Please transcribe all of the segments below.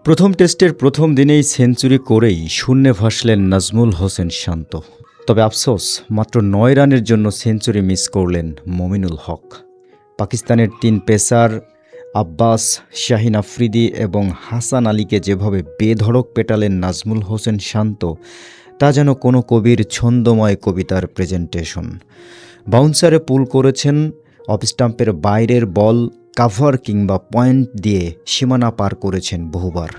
প্রথম টেস্টের প্রথম দিনেই সেঞ্চুরি করেই শূন্যে ভাসলেন নাজমুল হোসেন শান্ত। তবে আফসোস, মাত্র ৯ রানের জন্য সেঞ্চুরি মিস করলেন মমিনুল হক। পাকিস্তানের ৩ পেসার আব্বাস, শাহিন আফ্রিদি এবং হাসান আলীকে যেভাবে বেধড়ক পেটালেন নাজমুল হোসেন শান্ত, তা যেন কোনো কবির ছন্দময় কবিতার প্রেজেন্টেশন। বাউন্সারে পুল করেছেন, অফ স্টাম্পের বাইরের বল কাভার কিংবা পয়েন্ট দিয়ে সীমানা পার করেছেন বহুবার।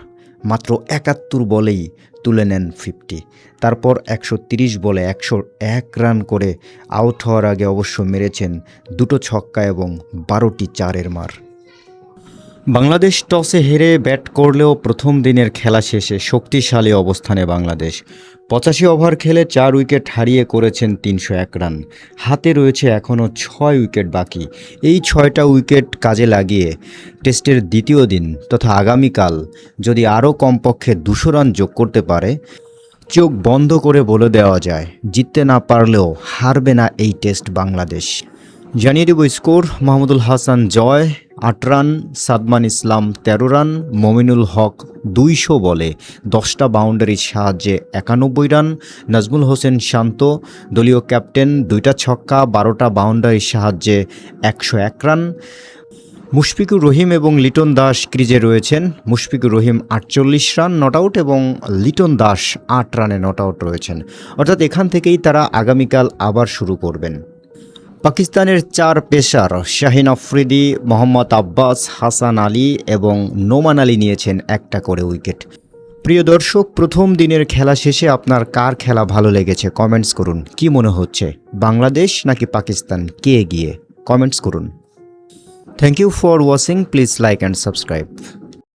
মাত্র ৭১ বলেই তুলে নেন 50। তারপর ১৩০ বলে ১০১ রান করে আউট হওয়ার আগে অবশ্য মেরেছেন ২টো ছক্কা এবং ১২টি চারের মার। বাংলাদেশ টসে হেরে ব্যাট করলেও প্রথম দিনের খেলা শেষে শক্তিশালী অবস্থানে বাংলাদেশ। ৮৫ ওভার খেলে ৪ উইকেট হারিয়ে করেছেন ৩০১ রান। হাতে রয়েছে এখনও ৬ উইকেট বাকি। এই ৬টা উইকেট কাজে লাগিয়ে টেস্টের দ্বিতীয় দিন তথা আগামীকাল যদি আরও কমপক্ষে ২০০ রান যোগ করতে পারে, চোখ বন্ধ করে বলে দেওয়া যায় জিততে না পারলেও হারবে না এই টেস্ট বাংলাদেশ। জানিয়ে দেব স্কোর: মাহমুদুল হাসান জয় ৮ রান, সাদমান ইসলাম ১৩ রান, মমিনুল হক ২০০ বলে ১০টা বাউন্ডারির সাহায্যে ৯১ রান, নাজমুল হোসেন শান্ত দলীয় ক্যাপ্টেন ২টা ছক্কা ১২টা বাউন্ডারির সাহায্যে ১০১ রান। মুশফিকুর রহিম এবং লিটন দাস ক্রিজে রয়েছেন। Mushfiqur Rahim ৪৮ run not out এবং লিটন দাস ৮ রানে নট আউট রয়েছেন। অর্থাৎ এখান থেকেই তারা আগামীকাল আবার শুরু করবেন। পাকিস্তানের ৪ পেসার শাহিন আফ্রিদি, মোহাম্মদ আব্বাস, হাসান আলী এবং নোমান আলী নিয়েছেন একটা করে উইকেট। প্রিয় দর্শক, প্রথম দিনের খেলা শেষে আপনার কার খেলা ভালো লেগেছে কমেন্টস করুন। কি মনে হচ্ছে, বাংলাদেশ নাকি পাকিস্তান, কে এগিয়ে? কমেন্টস করুন। Thank you for watching, please like and subscribe.